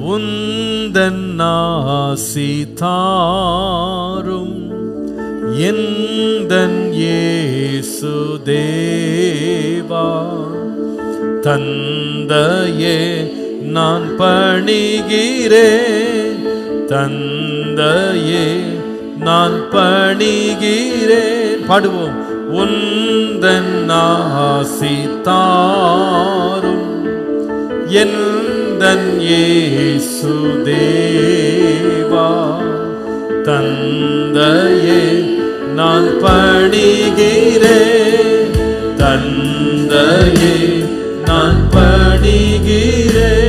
உந்தன் ஆசி தாரும் எந்தன் இயேசு தேவா. தந்தையே நான் பணிகிறேன், தந்தையே நான் பணிகிறேன். பாடுவோம். உந்தன் ஆசி தாரும் எந்தன் இயேசு தேவா. தந்தையே நான் பணிகிறேன், தந்தையே நான் பணிகிறேன்.